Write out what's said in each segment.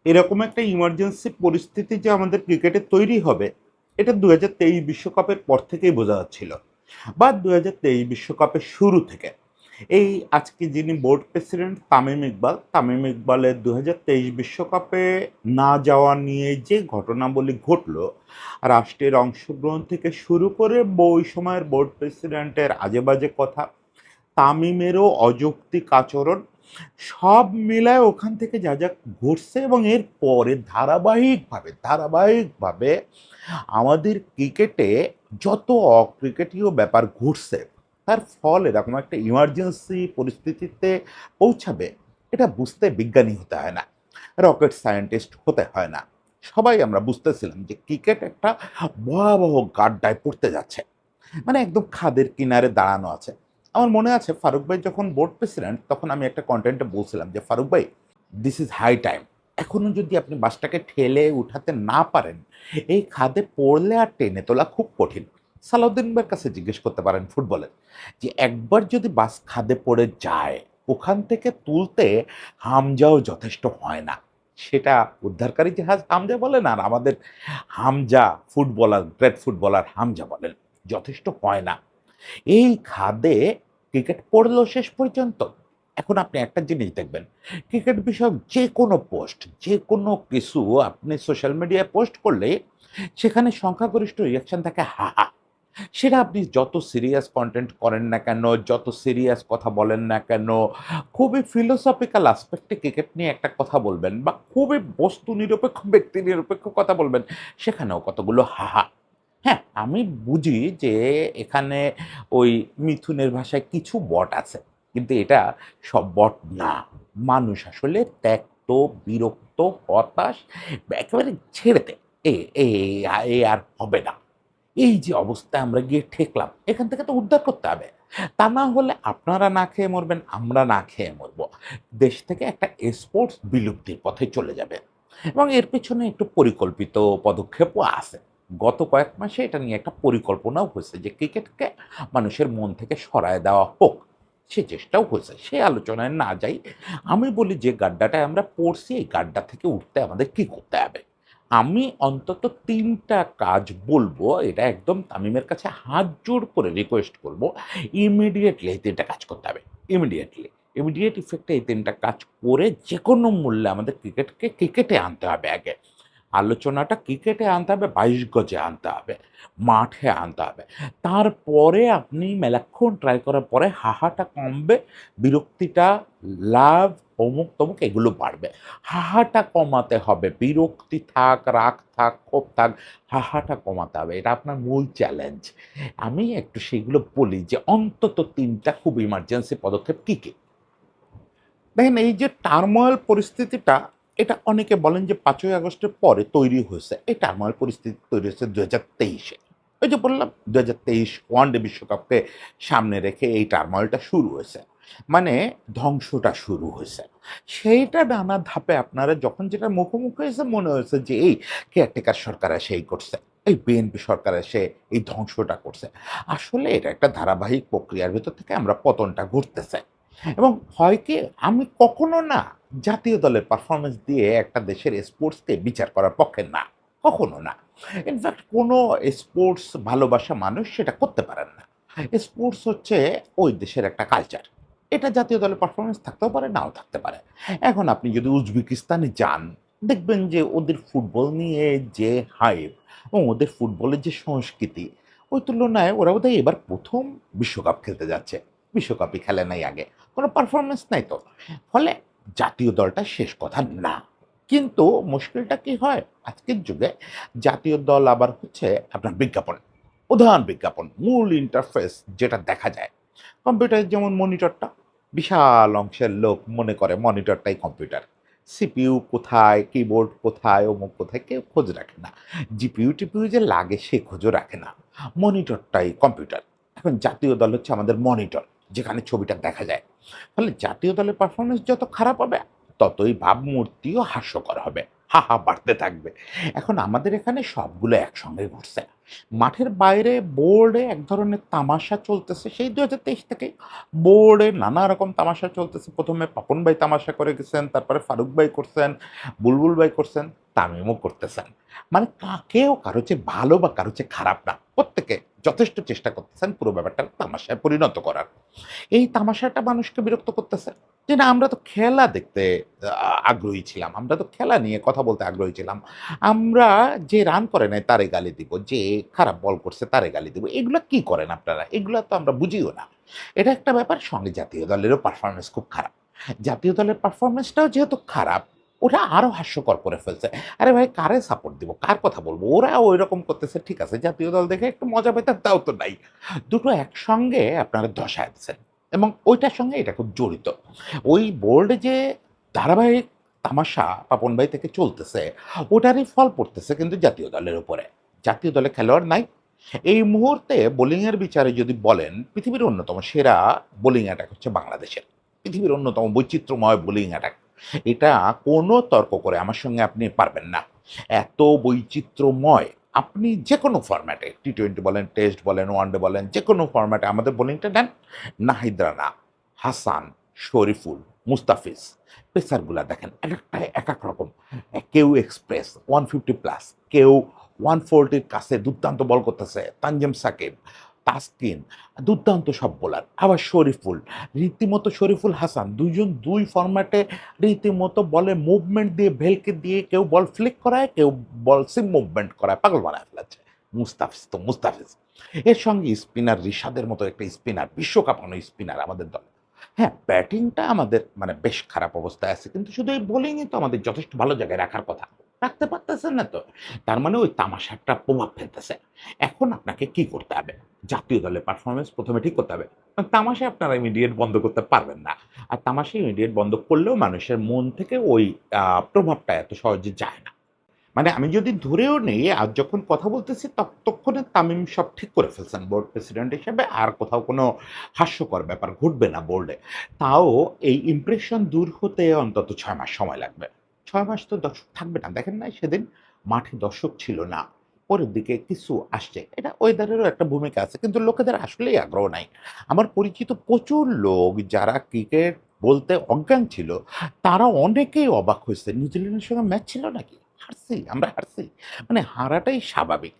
এরকম একটা ইমার্জেন্সি পরিস্থিতি যে আমাদের ক্রিকেটে তৈরি হবে, এটা 2023 বিশ্বকাপের পর থেকেই বোঝা যাচ্ছিল, বা 2023 বিশ্বকাপের শুরু থেকে। এই আজকে যিনি বোর্ড প্রেসিডেন্ট তামিম ইকবালের 2023 বিশ্বকাপে না যাওয়া নিয়ে যে ঘটনাবলী ঘটলো, রাষ্ট্রের অংশগ্রহণ থেকে শুরু করে ওই সময়ের বোর্ড প্রেসিডেন্টের আজে বাজে কথা, তামিমেরও অযৌক্তিক আচরণ, সব মিলায় ওখান থেকে যা যা ঘটছে, এবং এর পরে ধারাবাহিকভাবে আমাদের ক্রিকেটে যত অক্রিকেটীয় ব্যাপার ঘটছে, তার ফল এরকম একটা ইমার্জেন্সি পরিস্থিতিতে পৌঁছাবে, এটা বুঝতে বিজ্ঞানী হতে হয় না, রকেট সায়েন্টিস্ট হতে হয় না। সবাই আমরা বুঝতেছিলাম যে ক্রিকেট একটা ভয়াবহ গাড্ডায় পড়তে যাচ্ছে, মানে একদম খাদের কিনারে দাঁড়ানো আছে। আমার মনে আছে ফারুক ভাই যখন বোর্ড প্রেসিডেন্ট, তখন আমি একটা কন্টেন্টে বলছিলাম যে ফারুক ভাই, দিস ইজ হাই টাইম, এখনো যদি আপনি বাসটাকে ঠেলে উঠাতে না পারেন, এই খাদে পড়লে আর টেনে তোলা খুব কঠিন। সালাউদ্দিন ভাইয়ের কাছে জিজ্ঞেস করতে পারেন ফুটবলের, যে একবার যদি বাস খাদে পড়ে যায়, ওখান থেকে তুলতে হামজাও যথেষ্ট হয় না। সেটা উদ্ধারকারী জাহাজ হামজা বলেন, আর আমাদের Hamza footballer, great footballer Hamza বলেন, যথেষ্ট হয় না। এই খাদে ক্রিকেট পড়লো শেষ পর্যন্ত। এখন আপনি একটা জিনিস দেখবেন, ক্রিকেট বিষয়ক যে কোনো পোস্ট, যে কোনো কিছু আপনি সোশ্যাল মিডিয়ায় পোস্ট করলে সেখানে সংখ্যাগরিষ্ঠ রিয়াকশন থাকে হা হা। সেটা আপনি যত সিরিয়াস কন্টেন্ট করেন না কেন, যত সিরিয়াস কথা বলেন না কেন, খুবই ফিলোসফিক্যাল অ্যাসপেক্টে ক্রিকেট নিয়ে একটা কথা বলবেন, বা খুবই বস্তু নিরপেক্ষ, ব্যক্তি নিরপেক্ষ কথা বলবেন, সেখানেও কতগুলো হা হা। হ্যাঁ, আমি বুঝি যে এখানে ওই মিথুনের ভাষায় কিছু বট আছে। কিন্তু এটা সব বট না। মানুষ আসলে ত্যক্ত, বিরক্ত, হতাশ, একেবারে ছেড়ে দে। এ এ এ আর হবে না। এই যে অবস্থায় আমরা গিয়ে ঠেকলাম, এখান থেকে তো উদ্ধার করতে হবে। তা না হলে আপনারা না খেয়ে মরবেন, আমরা না খেয়ে মরব। দেশ থেকে একটা স্পোর্টস বিলুপ্তির পথে চলে যাবে। এবং এর পেছনে একটু পরিকল্পিত পদক্ষেপও আছে। গত কয়েক মাসে এটা নিয়ে একটা পরিকল্পনাও হয়েছে যে ক্রিকেটকে মানুষের মন থেকে সরায় দেওয়া হোক। সে চেষ্টাও হয়েছে। সে আলোচনায় না যাই। আমি বলি যে গাড্ডাটায় আমরা পড়ছি, এই গাড্ডা থেকে উঠতে আমাদের কি করতে হবে? আমি অন্তত ৩ টা কাজ বলবো, এটা একদম তামিমের কাছে হাত জোড় করে রিকোয়েস্ট করব। ইমিডিয়েটলি এই ৩ টা কাজ করতে হবে। ইমিডিয়েটলি। ইমিডিয়েট ইফেক্টে এই ৩ টা কাজ করে যেকোনো মূল্যে আমাদের ক্রিকেটকে ক্রিকেটে আনতে হবে আগে। আলোচনাটা ক্রিকেটে আনতে হবে, ২২ গজে আনতে হবে, মাঠে আনতে হবে। তারপরে আপনি মেলাক্ষণ ট্রাই করার পরে হাহাটা কমবে, বিরক্তিটা, লাভ, অমুক-তমুক এগুলো বাড়বে। হাহাটা কমাতে হবে। বিরক্তি থাক, রাগ থাক, ক্ষোভ থাক, হাহাটা কমাতে হবে। এটা আপনার মূল চ্যালেঞ্জ। আমি একটু সেগুলো বলি যে অন্তত ৩ টা খুব ইমার্জেন্সি পদক্ষেপ কী, কী? দেখেন এই যে টার্মোয়াল পরিস্থিতিটা, এটা অনেকে বলেন যে ৫ই আগস্টের পরে তৈরি হয়েছে। এই টার্মোয়াল পরিস্থিতি তৈরি হয়েছে ২০২৩-এ। ওই যে বললাম ২০২৩ ওয়ানডে বিশ্বকাপকে সামনে রেখে এই টার্মোয়ালটা শুরু হয়েছে। মানে ধ্বংসটা শুরু হয়েছে। সেইটা নানা ধাপে আপনারা যখন যেটার মুখোমুখি হয়েছে, মনে হয়েছে যে এই কেয়ারটেকার সরকার এসে এই করছে। এই বিএনপি সরকার এসে এই ধ্বংসটা করছে। আসলে এটা একটা ধারাবাহিক প্রক্রিয়ার ভেতর থেকে আমরা পতনটা ঘটতেছে। এবং হয় কি, আমি কখনো না জাতীয় দলের পারফরম্যান্স দিয়ে একটা দেশের স্পোর্টসকে বিচার করার পক্ষে না, কখনো না। ইনফ্যাক্ট কোনো স্পোর্টস ভালোবাসা মানুষ সেটা করতে পারেন না। স্পোর্টস হচ্ছে ওই দেশের একটা কালচার। এটা জাতীয় দলের পারফরম্যান্স থাকতেও পারে, নাও থাকতে পারে। এখন আপনি যদি উজবেকিস্তানে যান, দেখবেন যে ওদের ফুটবল নিয়ে যে হাইপ এবং ওদের ফুটবলের যে সংস্কৃতি, ওই তুলনায় ওরা বোধহয় এবার ১ম বিশ্বকাপ খেলতে যাচ্ছে। বিশ্বকাপই খেলে নাই আগে। কোনো পারফরম্যান্স নাই তো। ফলে জাতীয় দলটা শেষ কথা না। কিন্তু মুশকিলটা কি হয়? আজকের যুগে জাতীয় দল আবার হচ্ছে আপনার বিজ্ঞাপন। উদাহরণ বিজ্ঞাপন। মূল ইন্টারফেস যেটা দেখা যায়। কম্পিউটারের যেমন মনিটরটা, বিশাল অংশের লোক মনে করে মনিটরটাই কম্পিউটার। সিপিইউ কোথায়, কিবোর্ড কোথায়, অমুক কোথায় কেউ খোঁজ রাখে না। জিপিইউ-টিপিইউ যে লাগে সে খোঁজও রাখে না। মনিটরটাই কম্পিউটার। এখন জাতীয় দল হচ্ছে আমাদের মনিটর, যেখানে ছবিটা দেখা যায়। ফলে জাতীয় দলের পারফরম্যান্স যত খারাপ হবে, ততই ভাবমূর্তিও হাস্যকর হবে। হা বাড়তে থাকবে। এখন আমাদের এখানে সবগুলো একসঙ্গে ঘটছে। মাঠের বাইরে বোর্ডে এক ধরনের তামাশা চলতেছে সেই ২০২৩ থেকেই। বোর্ডে নানা রকম তামাশা চলতেছে। ১ম এ পাপন ভাই তামাশা করে গেছেন, তারপরে ফারুক ভাই করছেন, বুলবুল ভাই করছেন, তামিমও করতেছেন। মানে কেউ কারো চেয়ে ভালো বা কারো চেয়ে খারাপ না। প্রত্যেকে যথেষ্ট চেষ্টা করতেছেন পুরো ব্যাপারটা তামাশায় পরিণত করার। এই তামাশাটা মানুষকে বিরক্ত করতেছে। যে না আমরা তো খেলা দেখতে আগ্রহী ছিলাম। আমরা তো খেলা নিয়ে কথা বলতে আগ্রহী ছিলাম। আমরা যে রান করে নাই তারে গালি দিব, যে খারাপ বল করছে তারে গালি দিব। এগুলা কি করেন আপনারা? এগুলা তো আমরা বুঝিও না। এটা একটা ব্যাপার, সঙ্গে জাতীয় দলেরও পারফরম্যান্স খুব খারাপ। জাতীয় দলের পারফরম্যান্সটাও যেহেতু খারাপ, ওটা আরো হাস্যকর করে ফেলছে। আরে ভাই কারে সাপোর্ট দিব? কার কথা বলব? ওরা ঐরকম করতেছে ঠিক আছে। জাতীয় দল দেখে একটু মজা পেতেন তাও তো নাই। দুটো একসঙ্গে আপনারা ধসায় দিচ্ছেন এবং ওইটার সঙ্গে এটা খুব জড়িত। ওই বোর্ডে যে ধারাবাহিক তামাশা পাপন ভাই থেকে চলতেছে, ওটারই ফল পড়তেছে কিন্তু জাতীয় দলের উপরে। জাতীয় দলে খেলোয়াড় নাই। এই মুহূর্তে বোলিংয়ের বিচারে যদি বলেন, পৃথিবীর অন্যতম সেরা বোলিং অ্যাটাক হচ্ছে বাংলাদেশের। পৃথিবীর অন্যতম বৈচিত্র্যময় বোলিং অ্যাটাক। এটা কোনো তর্ক করে আমার সঙ্গে আপনি পারবেন না। এত বৈচিত্র্যময় আপনি যেকোনো ফরম্যাটে টি-20 বলেন, টেস্ট বলেন, ওয়ানডে বলেন, যেকোনো ফরম্যাটে আমাদের বোলিংটা নেন। নাহিদ রানা, হাসান, শরীফুল, মুস্তাফিজ, পেসারগুলা দেখেন একেকটায় একেক রকম। কেউ এক্সপ্রেস 150 প্লাস, কেউ 140 র কাছে দুর্দান্ত বল করতেছে। তানজিম সাকিব, তাসকিন, দুর্দান্ত সব বোলার। আবার শরীফুল, রীতিমতো শরীফুল হাসান ২ জন ২ ফরম্যাটে রীতিমতো বলে মুভমেন্ট দিয়ে ভেলকে দিয়ে কেউ বল ফ্লিক করায়, কেউ বল সিম মুভমেন্ট করায়, পাগল বানায় ফেলেছে। মুস্তাফিজ তো মুস্তাফিজ। এর সঙ্গে স্পিনার রিশাদের মতো একটা স্পিনার, বিশ্বকাপানো স্পিনার আমাদের দলে। হ্যাঁ, ব্যাটিংটা আমাদের মানে বেশ খারাপ অবস্থায় আছে। কিন্তু শুধু এই বোলিংই তো আমাদের যথেষ্ট ভালো জায়গায় রাখার কথা। রাখতে পারতেছেন না তো। তার মানে ওই তামাশাটা প্রভাব ফেলতেছে। এখন আপনাকে কি করতে হবে? জাতীয় দলের পারফরম্যান্স ১ম এ ঠিক করতে হবে। তামাশা আপনারা ইমিডিয়েট বন্ধ করতে পারবেন না। আর তামাশা ইমিডিয়েট বন্ধ করলেও মানুষের মন থেকে ওই প্রভাবটা এত সহজে যায় না। মানে আমি যদি ধরেও নেই আজ যখন কথা বলতেছি ততক্ষণে তামিম সব ঠিক করে ফেলছেন বোর্ড প্রেসিডেন্ট হিসেবে, আর কোথাও কোনো হাস্যকর ব্যাপার ঘটবে না বোর্ডে। তাও এই ইমপ্রেশন দূর হতে অন্তত ৬ মাস সময় লাগবে। ৬ মাস তো দর্শক থাকবে না। দেখেন নাই সেদিন মাঠে দর্শক ছিল না। পরের দিকে কিছু আসছে। এটা ওয়েদারেরও একটা ভূমিকা আছে। কিন্তু লোকেদের আসলেই আগ্রহ নাই। আমার পরিচিত প্রচুর লোক যারা ক্রিকেট বলতে অজ্ঞান ছিল, তারা অনেকেই অবাক হইছে। নিউজিল্যান্ডের সঙ্গে ম্যাচ ছিল নাকি? হারছি, আমরা হারছি। মানে হারাটাই স্বাভাবিক।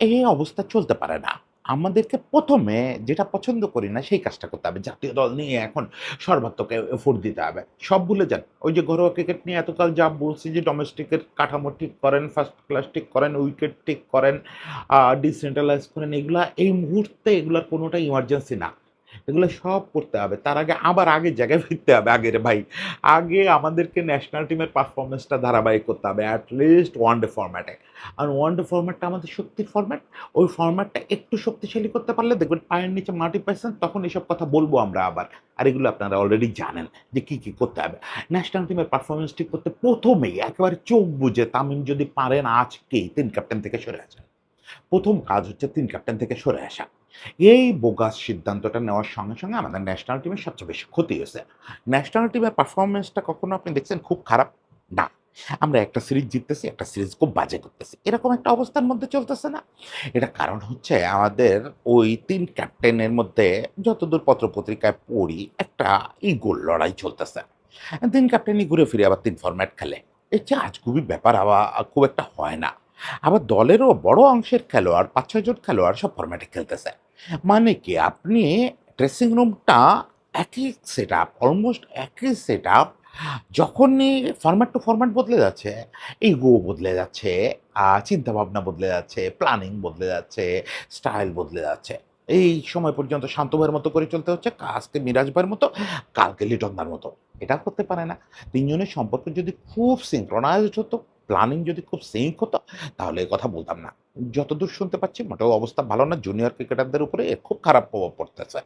এই অবস্থা চলতে পারে না। আমাদেরকে ১ম এ যেটা পছন্দ করি না সেই কাজটা করতে হবে। জাতীয় দল নিয়ে এখন সর্বাত্মক এফোর্ট দিতে হবে। সব ভুলে যান। ওই যে ঘরোয়া ক্রিকেট নিয়ে এতকাল যা বলছি যে ডোমেস্টিকের কাঠামো ঠিক করেন, ফার্স্ট ক্লাস ঠিক করেন, উইকেট ঠিক করেন, ডিসেন্ট্রালাইজ করেন, এগুলা এই মুহূর্তে এগুলার কোনোটাই ইমার্জেন্সি না। এগুলো সব করতে হবে। তার আগে আবার আগের জায়গায় ফিরতে হবে। আগের ভাই, আগে আমাদেরকে ন্যাশনাল টিমের পারফরম্যান্সটা ধারাবাহিক করতে হবে। এট লিস্ট ওয়ানডে ফরম্যাটে। আর ওয়ানডে ফরম্যাটটা আমাদের শক্তির ফরম্যাট। ওই ফরম্যাটটা একটু শক্তিশালী করতে পারলে দেখবেন পায়ের নিচে মাটি পাইছেন, তখন এসব কথা বলবো আমরা আবার। আর এগুলো আপনারা অলরেডি জানেন যে কি করতে হবে। ন্যাশনাল টিমের পারফরম্যান্স ঠিক করতে ১ম এই একেবারে চোখ বুজে তামিম যদি পারেন আজকেই ৩ ক্যাপ্টেন থেকে সরে আসেন। ১ম কাজ হচ্ছে ৩ ক্যাপ্টেন থেকে সরে আসা। এই বোগাস সিদ্ধান্তটা নেওয়ার সঙ্গে আমাদের ন্যাশনাল টিমের সবচেয়ে বেশি ক্ষতি হয়েছে। ন্যাশনাল টিমের পারফরম্যান্সটা কখনো আপনি দেখছেন খুব খারাপ? না। আমরা একটা সিরিজ জিততেছি, একটা সিরিজ খুব বাজে করতেছি। এরকম একটা অবস্থার মধ্যে চলতেছে না? এটার কারণ হচ্ছে আমাদের ওই ৩ ক্যাপ্টেনের মধ্যে যতদূর পত্র-পত্রিকায় পড়ি একটা ইগোর লড়াই চলতেছে। ৩ ক্যাপ্টেনই ঘুরে ফিরে আবার ৩ ফরম্যাট খেলে। এর চেয়ে আজগুবি ব্যাপার খুব একটা হয় না। আবার দলেরও বড় অংশের খেলোয়াড় ৫-৬ জন খেলোয়াড় সব ফরম্যাটে খেলতেছে। মানে কি আপনি ড্রেসিং রুমটা একই সেটআপ, অলমোস্ট একই সেটআপ। যখনই ফরম্যাট টু ফরম্যাট বদলে যাচ্ছে, ইগো বদলে যাচ্ছে, চিন্তাভাবনা বদলে যাচ্ছে, প্ল্যানিং বদলে যাচ্ছে, স্টাইল বদলে যাচ্ছে। এই সময় পর্যন্ত শান্ত ভাইয়ের মতো করে চলতে হচ্ছে, আজকে মিরাজ ভাইয়ের মতো, কালকে লিটন দার মতো। এটা হতে পারে না। ৩ জনের সম্পর্ক যদি খুব সিনক্রোনাইজড হতো, প্ল্যানিং যদি খুব সিঙ্ক হতো, তাহলে এ কথা বলতাম না। যতদূর শুনতে পাচ্ছি মোটেও অবস্থা ভালো না। জুনিয়র ক্রিকেটারদের উপরে এর খুব খারাপ প্রভাব পড়তেছে।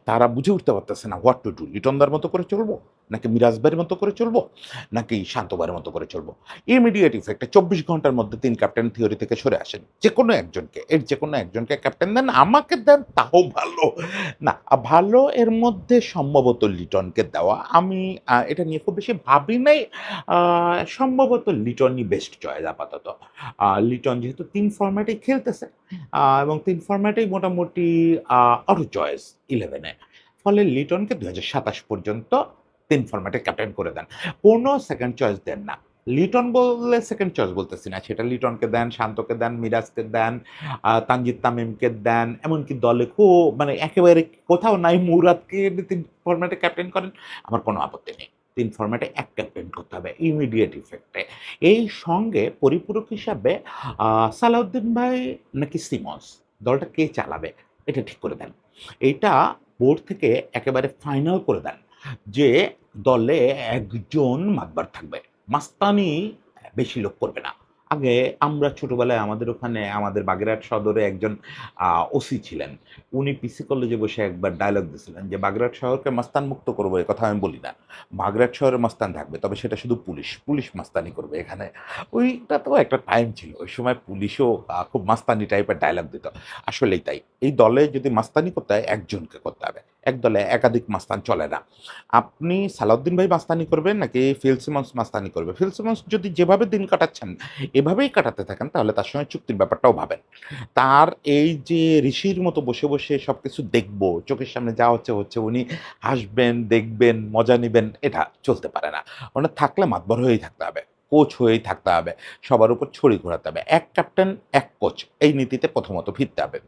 তারা বুঝে উঠতে পারতেছে না হোয়াট টু ডু। লিটনদার মতো করে চলবো? নাকি মিরাজ ভাইয়ের মতো করে চলবো? নাকি শান্ত ভাইয়ের মতো করে চলবো? ইমিডিয়েট ইফেক্টে ২৪ ঘন্টার মধ্যে ৩ ক্যাপ্টেন থিওরি থেকে সরে আসেন। যেকোনো একজনকে, এর যেকোনো একজনকে ক্যাপ্টেন দেন, আমাকে দেন তাও ভালো। না, ভালো এর মধ্যে সম্ভবত লিটনকে দেওয়া। আমি এটা নিয়ে খুব বেশি ভাবি নাই। আ সম্ভবত লিটনই বেস্ট চয়েস আপাতত। লিটন যেহেতু ৩ ফরম্যাটেই খেলতেছে এবং ৩ ফরম্যাটেই মোটামুটি অটো চয়েস 11 এ। ফলে লিটনকে ২০২৭ পর্যন্ত ৩ ফরম্যাটে ক্যাপ্টেন করে দেন। কোনো সেকেন্ড চয়েস দেন না। লিটন বললে সেকেন্ড চয়েস বলতেছি না। সেটা লিটনকে দেন, শান্তকে দেন, মিরাজকে দেন, তানজিদ তামিমকে দেন। এমনকি দলে মানে একেবারে কোথাও নাই মুরাদকে ৩ ফরম্যাটে ক্যাপ্টেন করেন। আমার কোনো আপত্তি নেই। ৩ ফরম্যাটে ১ ক্যাপ্টেন করতে হবে ইমিডিয়েট ইফেক্টে। এই সঙ্গে পরিপূরক হিসাবে সালাউদ্দিন ভাই নাকি সিমন্স, দলটা কে চালাবে? এটা ঠিক করে দেন। এইটা বোর্ড থেকে একেবারে ফাইনাল করে দেন যে দলে একজন মাতবার থাকবে। মাস্তানি বেশি লোক করবে না। আগে আমরা ছোটবেলায় আমাদের ওখানে আমাদের বাগেরহাট সদরে একজন ওসি ছিলেন। উনি পিসি কলেজে বসে একবার ডায়ালগ দিছিলেন যে, "বাগেরহাট শহরকে মাস্তান মুক্ত করবো এ কথা আমি বলি না। বাগেরহাট শহরে মাস্তান থাকবে। তবে সেটা শুধু পুলিশ। পুলিশ মাস্তানি করবে এখানে।" ওইটা তো একটা টাইম ছিল। ওই সময় পুলিশও খুব মাস্তানি টাইপের ডায়ালগ দিত। আসলেই তাই। এই দলে যদি মাস্তানি করতে হয় একজনকে করতে হবে। এক দলে একাধিক মাস্তান চলে না। আপনি সালাউদ্দিন ভাই মাস্তানি করবেন নাকি ফিল সিমন্স মাস্তানি করবে? ফিল সিমন্স যদি যেভাবে দিন কাটাচ্ছেন, এভাবেই কাটাতে থাকেন তাহলে তার সঙ্গে চুক্তির ব্যাপারটাও ভাবেন। তার এই যে ঋষির মতো বসে, বসে সবকিছু দেখব, চোখের সামনে যা হচ্ছে, হচ্ছে উনি হাসবেন, দেখবেন, মজা নিবেন, এটা চলতে পারে না। ওনার থাকলে মাতবর হয়েই থাকতে হবে। কোচ হয়েই থাকতে হবে। সবার উপর ছড়ি ঘোরাতে হবে। এক ক্যাপ্টেন, এক কোচ। এই নীতিতে প্রথমত ফিরতে হবে।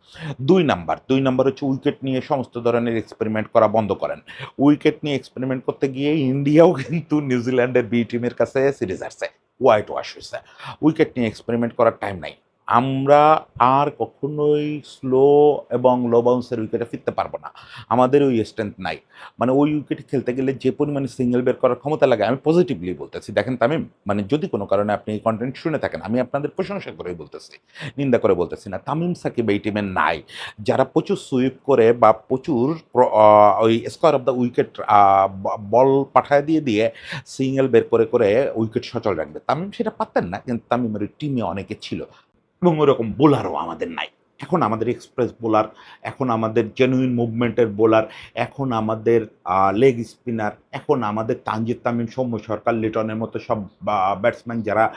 ২ নাম্বার হচ্ছে উইকেট নিয়ে সমস্ত ধরনের এক্সপেরিমেন্ট করা বন্ধ করেন। উইকেট নিয়ে এক্সপেরিমেন্ট করতে গিয়ে ইন্ডিয়াও কিন্তু নিউজিল্যান্ডের বি টিমের কাছে সিরিজ হারছে। হোয়াইট ওয়াশ হইছে। উইকেট নিয়ে এক্সপেরিমেন্ট করার টাইম নাই। আমরা আর কখনোই স্লো এবং লো বাউন্সের উইকেটে ফিরতে পারব না। আমাদের ওই স্ট্রেংথ নাই। মানে ওই উইকেটে খেলতে গেলে যে পরিমাণে সিঙ্গেল বের করার ক্ষমতা লাগে, আমি পজিটিভলি বলতেছি। দেখেন তামিম, মানে যদি কোনো কারণে আপনি এই কনটেন্ট শুনে থাকেন, আমি আপনাদের প্রশংসা করেই বলতেছি। নিন্দা করে বলতেছি না। তামিম সাকিব এই টিমে নাই। যারা প্রচুর সুইপ করে বা প্রচুর ওই স্কোয়ার অফ দ্য উইকেট বল পাঠায় দিয়ে সিঙ্গেল বের করে উইকেট সচল রাখবে। তামিম সেটা পারতেন না, কিন্তু তামিমের ওই টিমে অনেকে ছিল এবং ওরকম বোলারও আমাদের নাই। এখন আমাদের এক্সপ্রেস বোলার, এখন আমাদের জেনুইন মুভমেন্টের বোলার, এখন আমাদের লেগ স্পিনার, এখন আমাদের তানজিদ তামিম, সৌম্য সরকার, লিটনের মতো সব ব্যাটসম্যান যারা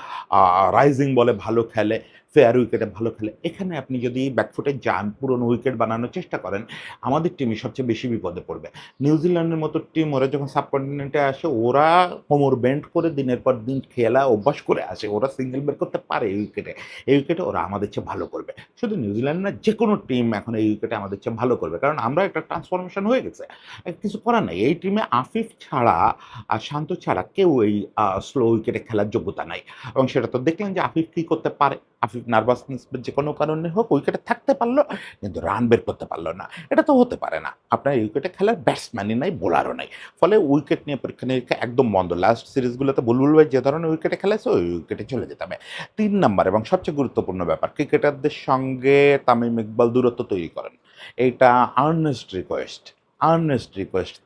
রাইজিং বলে ভালো খেলে, ফেয়ার উইকেটে ভালো খেলে। এখানে আপনি যদি ব্যাকফুটে যান, পুরনো উইকেট বানানোর চেষ্টা করেন, আমাদের টিমই সবচেয়ে বেশি বিপদে পড়বে। নিউজিল্যান্ডের মতো টিম ওরা যখন সাবকন্টিনেন্টে আসে, ওরা কোমর বেন্ড করে দিনের পর দিন খেলা অভ্যাস করে আসে। ওরা সিঙ্গেল বের করতে পারে এই উইকেটে। এই উইকেটে ওরা আমাদের চেয়ে ভালো করবে। শুধু নিউজিল্যান্ড না, যেকোনো টিম এখন এই উইকেটে আমাদের চেয়ে ভালো করবে। কারণ আমরা একটা ট্রান্সফরমেশন হয়ে গেছে। কিছু করার নাই। এই টিমে আফিফ ছাড়া শান্ত ছাড়া কেউ এই স্লো উইকেটে খেলার যোগ্যতা নাই। এবং সেটা তো দেখলেন যে আফিফ কি করতে পারে। আফিফ নার্ভাসনেস যেকোনো কারণে হোক উইকেটে থাকতে পারল, কিন্তু রান বের করতে পারল না। এটা তো হতে পারে না। আপনার এই উইকেটে খেলার ব্যাটসম্যানই নাই, বোলারও নাই। ফলে উইকেট নিয়ে পরীক্ষা-নিরীক্ষা একদম বন্ধ। লাস্ট সিরিজগুলোতে বুলবুল ভাই যে ধরনের উইকেটে খেলেছে, ওই উইকেটে চলে যেতে হবে। ৩ নাম্বার এবং সবচেয়ে গুরুত্বপূর্ণ ব্যাপার, ক্রিকেটারদের সঙ্গে তামিম ইকবাল দূরত্ব তৈরি করেন। এইটা Ernst request, Ernst request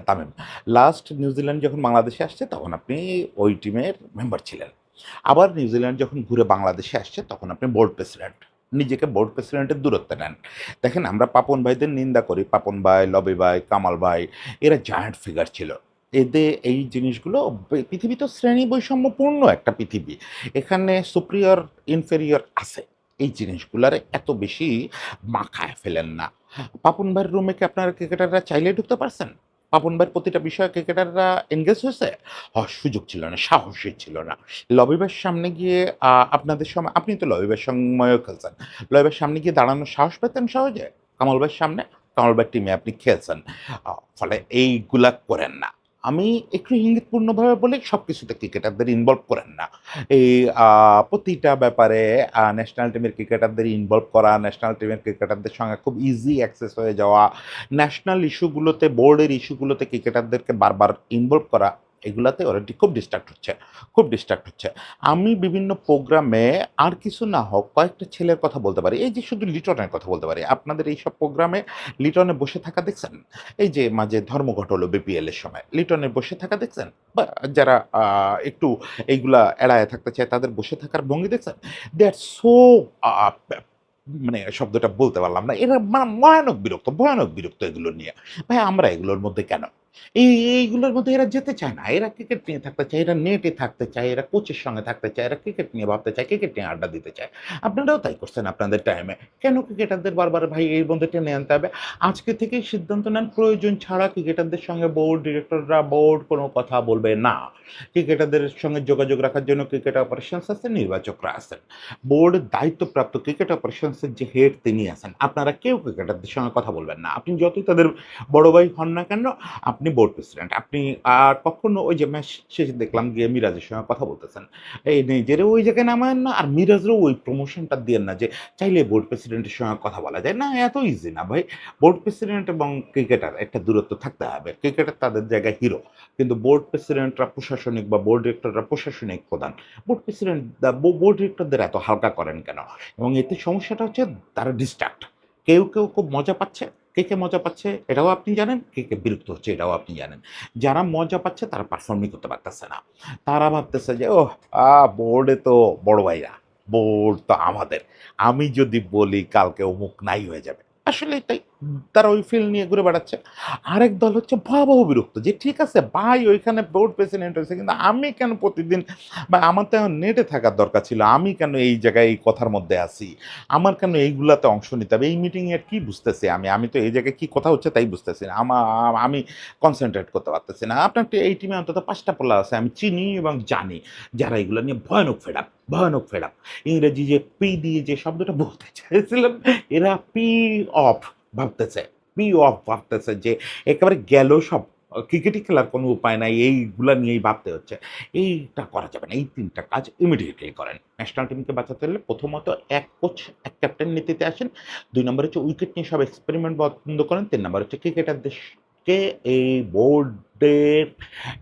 Tamim. Last New Zealand যখন বাংলাদেশে আসছে তখন আপনি ওই টিমের মেম্বার ছিলেন। আবার নিউজিল্যান্ড যখন ঘুরে বাংলাদেশে আসছে তখন আপনি বোর্ড প্রেসিডেন্ট। নিজেকে বোর্ড প্রেসিডেন্টের দূরত্বে নেন। দেখেন আমরা পাপন ভাইদের নিন্দা করি। পাপন ভাই, লবি ভাই, কামাল ভাই, এরা জায়ান্ট ফিগার ছিল। এদের এই জিনিসগুলো পৃথিবী তো শ্রেণী বৈষম্যপূর্ণ একটা পৃথিবী। এখানে সুপিরিয়র, ইনফেরিয়র আছে। এই জিনিসগুলারে এত বেশি মাখায় ফেলেন না। পাপন ভাইয়ের রুমে কি আপনারা ক্রিকেটাররা চাইলেই ঢুকতে পারছেন? পাপন ভাইয়ের প্রতিটা বিষয়ে ক্রিকেটাররা এনগেজ হয়েছে? সুযোগ ছিল না, সাহসই ছিল না। লবি ভাইয়ের সামনে গিয়ে আপনাদের সময় আপনি তো লবি ভাইয়ের সময়ও খেলছেন। লবি ভাইয়ের সামনে গিয়ে দাঁড়ানোর সাহস পেতেন সহজে? কামাল ভাইয়ের সামনে? কামাল ভাইয়ের টিমে আপনি খেলছেন। ফলে এইগুলা করেন না। আমি একটু ইঙ্গিতপূর্ণভাবে বলি, সবকিছুতে ক্রিকেটারদের ইনভলভ করেন না। এই প্রতিটা ব্যাপারে ন্যাশনাল টিমের ক্রিকেটারদের ইনভলভ করা, ন্যাশনাল টিমের ক্রিকেটারদের সঙ্গে খুব ইজি অ্যাক্সেস হয়ে যাওয়া, ন্যাশনাল ইস্যুগুলোতে, বোর্ডের ইস্যুগুলোতে ক্রিকেটারদেরকে বারবার ইনভলভ করা, এগুলাতে ওরা খুব ডিস্ট্রাক্ট হচ্ছে, খুব ডিস্ট্রাক্ট হচ্ছে। আমি বিভিন্ন প্রোগ্রামে আর কিছু না হোক কয়েকটা ছেলের কথা বলতে পারি। এই যে শুধু লিটনের কথা বলতে পারি। আপনাদের এইসব প্রোগ্রামে লিটনে বসে থাকা দেখছেন? এই যে মাঝে ধর্মঘট হলো বিপিএল এর সময়। লিটনে বসে থাকা দেখছেন? বা যারা একটু এইগুলা এড়ায়ে থাকতে চায় তাদের বসে থাকার ভঙ্গি দেখছেন? দে আর সো আ ব্যা মানে শব্দটা বলতে পারলাম না। এরা ভয়ানক বিরক্ত এগুলো নিয়ে। ভাই আমরা এগুলোর মধ্যে কেন? এইগুলোর মধ্যে এরা যেতে চায় না। এরা ক্রিকেট নিয়ে থাকতে চায়, এরা নেটে থাকতে চায়, এরা কোচের সঙ্গে থাকতে চায়, এরা ক্রিকেট নিয়ে ভাবতে চায়, ক্রিকেট নিয়ে আড্ডা দিতে চায়। আপনারাও তাই করছেন আপনাদের টাইমে। কেন ক্রিকেটারদের বারবার ভাই এর মধ্যে টেনে আনতে হবে? আজকে থেকেই সিদ্ধান্ত নেন প্রয়োজন ছাড়া ক্রিকেটারদের সঙ্গে বোর্ড, ডিরেক্টররা বোর্ড কোনো কথা বলবে না। ক্রিকেটারদের সঙ্গে যোগাযোগ রাখার জন্য ক্রিকেট অপারেশনস আছে, নির্বাচকরা আছেন। বোর্ডের দায়িত্বপ্রাপ্ত ক্রিকেট অপারেশনসের যে হেড তিনি আছেন। আপনারা কেউ ক্রিকেটারদের সঙ্গে কথা বলবেন না। আপনি যতই তাদের বড় ভাই হন না কেন, আপনি বোর্ড প্রেসিডেন্ট। আপনি আর কখনো ওই যে ম্যাচ শেষে দেখলাম গিয়ে মিরাজের সঙ্গে কথা বলতেছেন। এই নিজেরও ওই জায়গায় নামায়েন না আর মিরাজেরও ওই প্রমোশনটা দিয়েন না যে চাইলে বোর্ড প্রেসিডেন্টের সঙ্গে কথা বলা যায়। না এত ইজি না ভাই। বোর্ড প্রেসিডেন্ট এবং ক্রিকেটার একটা দূরত্ব থাকতে হবে। ক্রিকেটার তাদের জায়গায় হিরো। কিন্তু বোর্ড প্রেসিডেন্টরা প্রশাসনিক বা বোর্ড ডিরেক্টররা প্রশাসনিক প্রধান। বোর্ড প্রেসিডেন্ট বোর্ড ডিরেক্টরদের এত হালকা করেন কেন? এবং এতে সমস্যাটা হচ্ছে তারা ডিস্ট্রাক্ট। কেউ খুব মজা পাচ্ছে। কে মজা পাচ্ছে এটাও আপনি জানেন, কে বিরক্ত হচ্ছে এটাও আপনি জানেন। যারা মজা পাচ্ছে তারা পারফর্মই করতে পারতেছে না। তারা ভাবতেছে যে ওহ! বোর্ডে তো বড় ভাইরা, বোর্ড তো আমাদের। আমি যদি বলি কালকে অমুক নাই হয়ে যাবে। আসলে এটাই। তারা ওই ফিল্ড নিয়ে ঘুরে বেড়াচ্ছে। আরেক দল হচ্ছে ভয়াবহ বিরক্ত যে ঠিক আছে ভাই ওইখানে বোর্ড প্রেসিডেন্ট হয়েছে কিন্তু আমি কেন প্রতিদিন বা আমার তো এখন নেটে থাকার দরকার ছিল। আমি কেন এই জায়গায় এই কথার মধ্যে আছি? আমার কেন এইগুলাতে অংশ নিতে হবে? এই মিটিংয়ে আর কি বুঝতেছি আমি? আমি তো এই জায়গায় কি কথা হচ্ছে তাই বুঝতেছি না। আমি কনসেনট্রেট করতে পারতেছি না। আপনার তো এই টিমে অন্তত ৫ টা পোলা আছে আমি চিনি এবং জানি যারা এগুলা নিয়ে ভয়ানক ফেড আপ। ইংরেজি যে পি দিয়ে যে শব্দটা বলতে চাইছিলাম এরা পি অফ ভাবতেছে। পি অফ ভাবতেছে যে একেবারে গেল সব। ক্রিকেটই খেলার কোনো উপায় নাই। এইগুলা নিয়েই ভাবতে হচ্ছে। এইটা করা যাবে না। এই ৩ টা কাজ ইমিডিয়েটলি করেন। ন্যাশনাল টিমকে বাঁচাতে হলে প্রথমত এক কোচ, এক ক্যাপ্টেন নীতিতে আসেন। ২ নম্বর হচ্ছে উইকেট নিয়ে সব এক্সপেরিমেন্ট বন্ধ করেন। ৩ নম্বর হচ্ছে ক্রিকেটারদেরকে এই বোর্ডের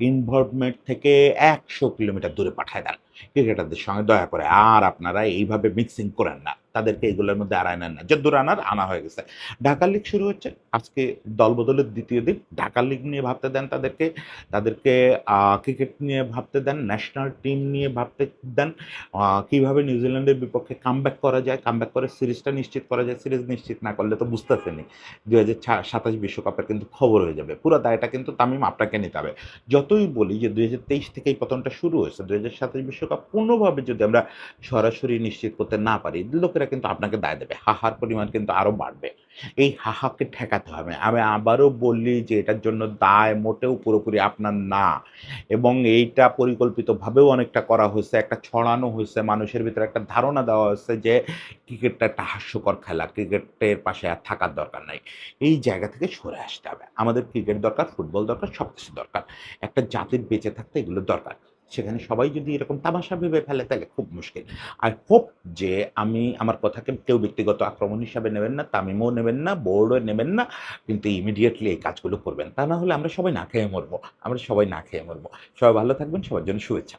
ইনভলভমেন্ট থেকে ১০০ কিলোমিটার দূরে পাঠায় দেন। ক্রিকেটারদের সঙ্গে দয়া করে আর আপনারা এইভাবে মিক্সিং করেন না। তাদেরকে এগুলোর মধ্যে আড়ায় নেন না। যদ্দূর আনার আনা হয়ে গেছে। ঢাকা লিগ শুরু হচ্ছে। আজকে দলবদলের ২য় দিন। ঢাকা লিগ নিয়ে ভাবতে দেন তাদেরকে। তাদেরকে ক্রিকেট নিয়ে ভাবতে দেন, ন্যাশনাল টিম নিয়ে ভাবতে দেন। কিভাবে নিউজিল্যান্ডের বিপক্ষে কামব্যাক করা যায়, কামব্যাক করে সিরিজটা নিশ্চিত করা যায়। সিরিজ নিশ্চিত না করলে তো বুঝতেছেনই ২০২৭ বিশ্বকাপের কিন্তু খবর হয়ে যাবে। পুরা দায়টা কিন্তু তামিম আপনাকে নিতে হবে। যতই বলি যে ২০২৩ থেকে এই পতনটা শুরু হয়েছে। ২০২৭ বিশ্বকাপ কোনোভাবে যদি আমরা সরাসরি নিশ্চিত করতে না পারি, লোকেরা কিন্তু আপনাকে দায় দেবে। হাহার পরিমাণ কিন্তু আরো বাড়বে। এই হাহাকে ঠেকাতে হবে। আমি আবারও বলি যে এটার জন্য দায় মোটেও পুরোপুরি আপনার না। এবং এইটা পরিকল্পিতভাবেও অনেকটা করা হইছে। একটা ছড়ানো হইছে। মানুষের ভিতরে একটা ধারণা দেওয়া হইছে যে ক্রিকেটটা একটা হাস্যকর খেলা। ক্রিকেটের পাশে আর থাকার দরকার নাই। এই জায়গা থেকে সরে আসতে হবে। আমাদের ক্রিকেট দরকার, ফুটবল দরকার, সবকিছু দরকার। একটা জাতির বেঁচে থাকতে এগুলো দরকার। সেখানে সবাই যদি এরকম তামাশা ভেবে ফেলে তাহলে খুব মুশকিল। I hope যে আমি আমার কথাকে কেউ ব্যক্তিগত আক্রমণ হিসাবে নেবেন না, তামিমও নেবেন না, বোর্ডও নেবেন না। কিন্তু ইমিডিয়েটলি এই কাজগুলো করবেন। তা না হলে আমরা সবাই না খেয়ে মরবো। আমরা সবাই না খেয়ে মরবো। সবাই ভালো থাকবেন। সবার জন্য শুভেচ্ছা।